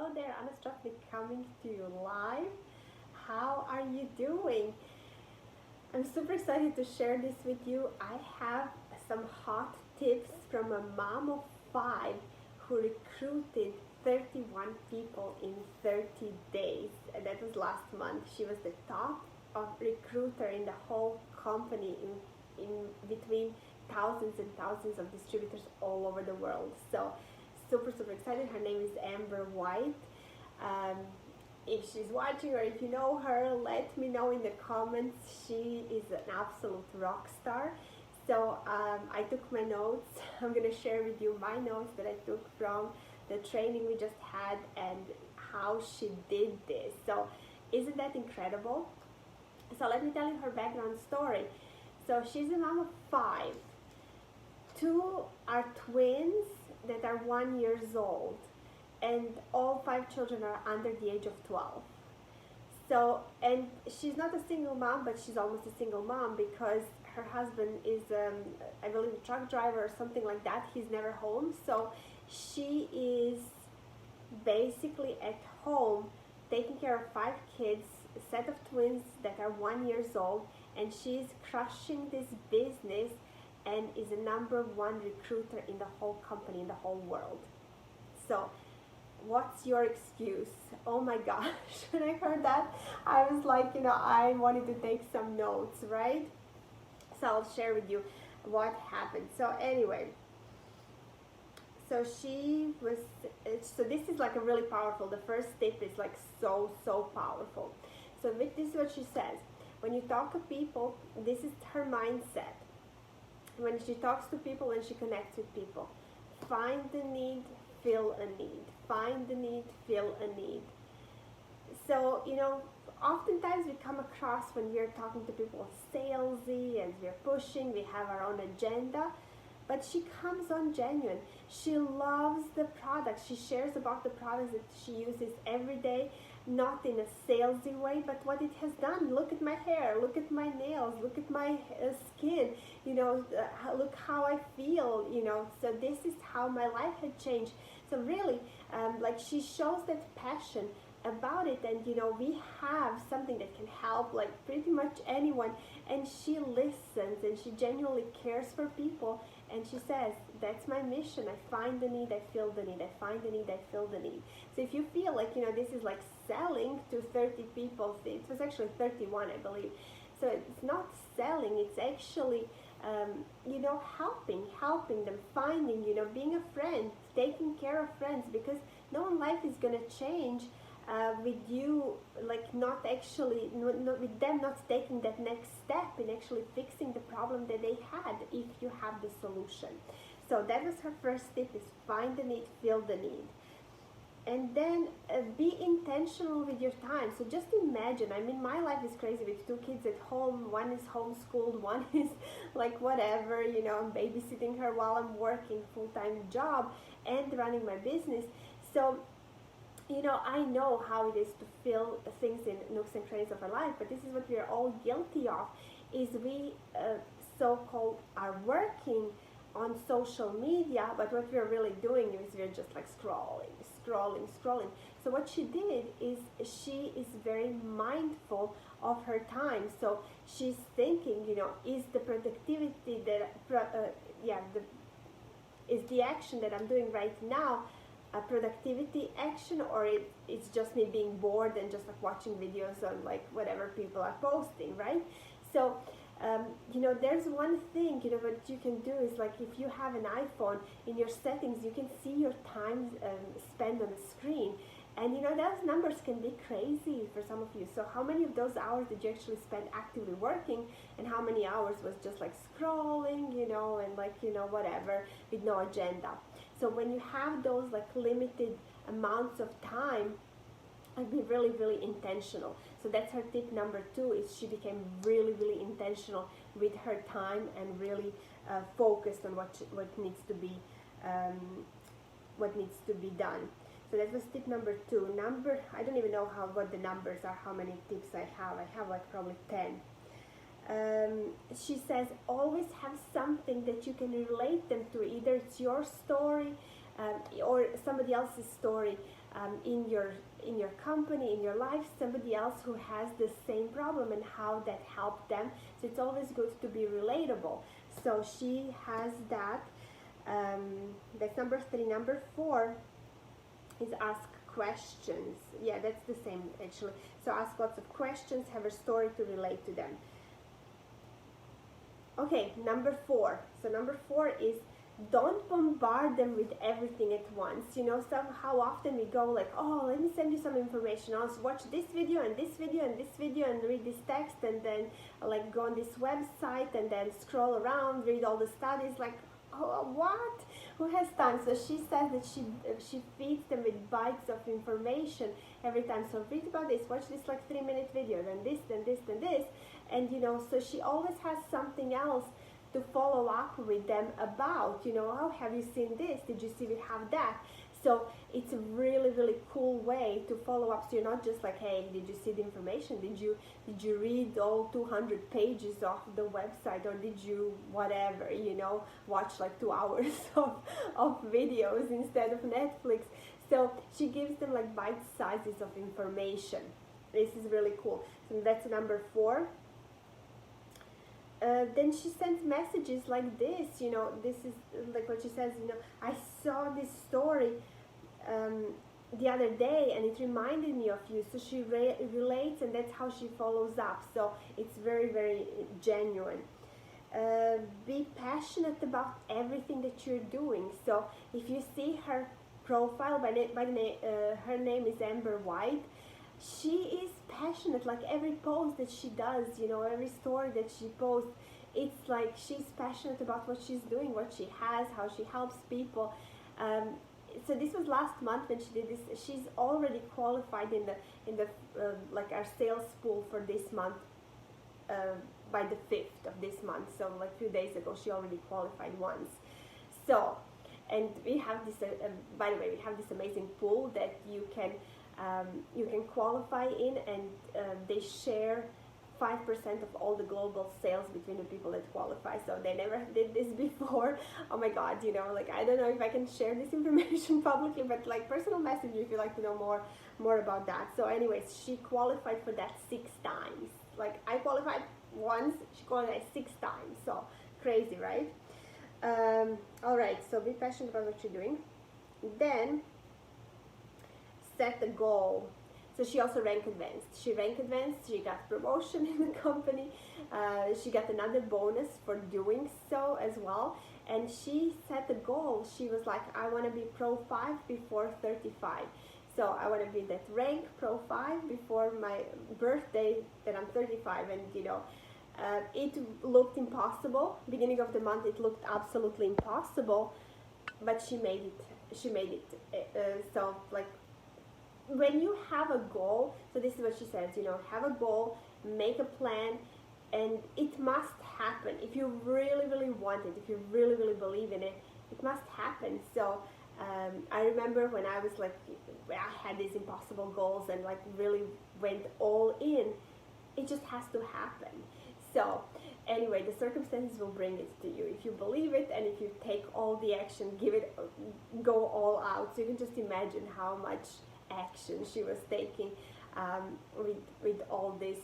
Hello there, Anna Stropnik coming to you live. How are you doing? I'm super excited to share this with you. I have some hot tips from a mom of five who recruited 31 people in 30 days. And that was last month. She was the top of recruiter in the whole company in between thousands and thousands of distributors all over the world. So super excited. Her name is Amber White. Um, if she's watching or if you know her, let me know in the comments. She is an absolute rock star. So I took my notes. I'm gonna share with you my notes that I took from the training we just had and how she did this. So isn't that incredible? So let me tell you her background story. So she's a mom of five. Two are twins that are 1 year old, and all five children are under the age of 12. So, and she's not a single mom, but she's almost a single mom because her husband is, I believe, a truck driver or something like that. He's never home. So she is basically at home taking care of five kids, a set of twins that are 1 year old, and she's crushing this business and is a #1 recruiter in the whole company, in the whole world. So what's your excuse? Oh my gosh, when I heard that, I was like, I wanted to take some notes, right? So I'll share with you what happened. So anyway, so this is like a really powerful, the first tip is like so powerful. So this is what she says. When you talk to people, this is her mindset. When she talks to people, when she connects with people, find the need, fill a need. Find the need, fill a need. So, oftentimes we come across when we're talking to people salesy and we're pushing, we have our own agenda, but she comes on genuine. She loves the product. She shares about the products that she uses every day, not in a salesy way, but what it has done. Look at my hair, look at my nails, look at my skin, look how I feel, so this is how my life had changed. So really, like she shows that passion about it, and we have something that can help like pretty much anyone, and she listens and she genuinely cares for people, and she says, that's my mission. I find the need, I fill the need. I find the need, I fill the need. So if you feel like this is like selling to 30 people, it was actually 31, I believe. So it's not selling, it's actually helping them, finding, being a friend, taking care of friends, because no one life is gonna change with you, like not actually, not with them not taking that next step in actually fixing the problem that they had if you have the solution. So that was her first tip, is find the need, fill the need. And then be intentional with your time. So just imagine, my life is crazy with two kids at home. One is homeschooled, one is like whatever, I'm babysitting her while I'm working full-time job and running my business. So, I know how it is to fill things in nooks and crannies of our life, but this is what we are all guilty of, is we so-called are working on social media, but what we're really doing is we're just like scrolling. So what she did is she is very mindful of her time. So she's thinking, is the productivity that, is the action that I'm doing right now a productivity action, or it's just me being bored and just like watching videos on like whatever people are posting, right? So there's one thing, what you can do is like if you have an iPhone, in your settings you can see your time spent on the screen, and those numbers can be crazy for some of you. So how many of those hours did you actually spend actively working, and how many hours was just like scrolling, and like whatever, with no agenda? So when you have those like limited amounts of time, and be really intentional. So that's her tip #2, is she became really intentional with her time and really focused on what needs to be done. So that was tip #2. I don't even know what the numbers are, how many tips I have. I have like probably 10. She says always have something that you can relate them to. Either it's your story, or somebody else's story in your company, in your life, somebody else who has the same problem and how that helped them. So it's always good to be relatable. So she has that. That's number 3. Number 4 is ask questions. Yeah, that's the same actually. So ask lots of questions, have a story to relate to them. Okay, number 4. So number 4 is don't bombard them with everything at once. You know, how often we go like, oh, let me send you some information. I'll watch this video and this video and this video and read this text, and then like go on this website and then scroll around, read all the studies. Like, oh, what? Who has time? So she says that she feeds them with bites of information every time. So read about this, watch this like 3-minute video, then this, then this, then this. And you know, so she always has something else to follow up with them about, you know, oh, have you seen this? Did you see we have that? So it's a really, really cool way to follow up. So you're not just like, hey, did you see the information? Did you read all 200 pages of the website, or did you whatever, you know, watch like 2 hours of videos instead of Netflix? So she gives them like bite sizes of information. This is really cool. So that's number 4. Then she sends messages like this, you know, this is like what she says, you know, I saw this story the other day and it reminded me of you. So she relates, and that's how she follows up. So it's very, very genuine. Be passionate about everything that you're doing. So if you see her profile, her name is Amber White, she is passionate. Like every post that she does, you know, every story that she posts, it's like she's passionate about what she's doing, what she has, how she helps people. So this was last month when she did this. She's already qualified in the like our sales pool for this month by the 5th of this month. So like a few days ago she already qualified once. So, and we have this by the way, we have this amazing pool that you can qualify in, and they share 5% of all the global sales between the people that qualify. So they never did this before. Oh my god, you know, like I don't know if I can share this information publicly, but like personal message if you like to know more about that. So anyways, she qualified for that 6 times. Like I qualified once, she qualified 6 times. So crazy, right? All right, so be passionate about what you're doing. Then set a goal. So she also rank advanced. She got promotion in the company. She got another bonus for doing so as well. And she set a goal. She was like, I want to be Pro 5 before 35. So I want to be that rank Pro 5 before my birthday that I'm 35. And you know, it looked impossible. Beginning of the month, it looked absolutely impossible, but she made it. So like, when you have a goal, so this is what she says, you know, have a goal, make a plan, and it must happen. If you really, really want it, if you really, really believe in it, it must happen. So I remember when I was like, I had these impossible goals and like really went all in, it just has to happen. So anyway, the circumstances will bring it to you. If you believe it and if you take all the action, go all out. So you can just imagine how much action she was taking with all this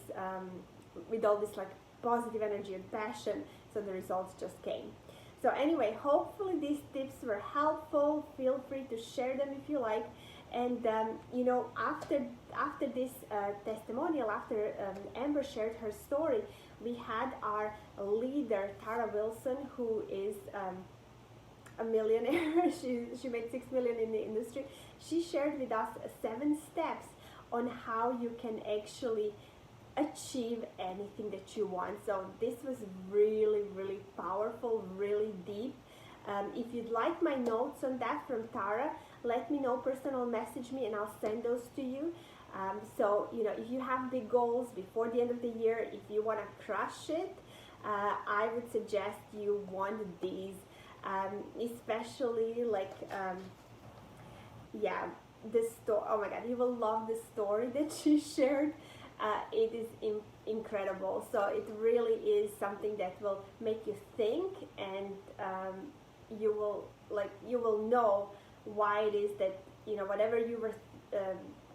like positive energy and passion. So the results just came. So anyway, hopefully these tips were helpful. Feel free to share them if you like. And you know, after this testimonial, after Amber shared her story, we had our leader Tara Wilson, who is a millionaire. she made 6 million in the industry. She shared with us 7 steps on how you can actually achieve anything that you want. So this was really, really powerful, really deep. If you'd like my notes on that from Tara, let me know, personal message me and I'll send those to you. So you know, if you have big goals before the end of the year, if you want to crush it, I would suggest you want these. Especially like yeah, the story. Oh my god, you will love the story that she shared. It is incredible. So it really is something that will make you think, and you will know why it is that, you know, whatever you were,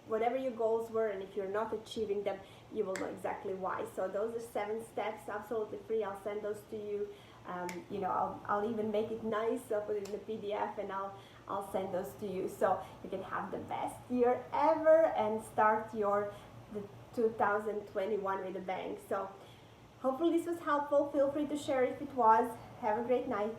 whatever your goals were, and if you're not achieving them, you will know exactly why. So those are 7 steps, absolutely free. I'll send those to you. You know, I'll even make it nice. I'll put it in a PDF, and I'll send those to you, so you can have the best year ever and start the 2021 with a bang. So hopefully this was helpful. Feel free to share if it was. Have a great night.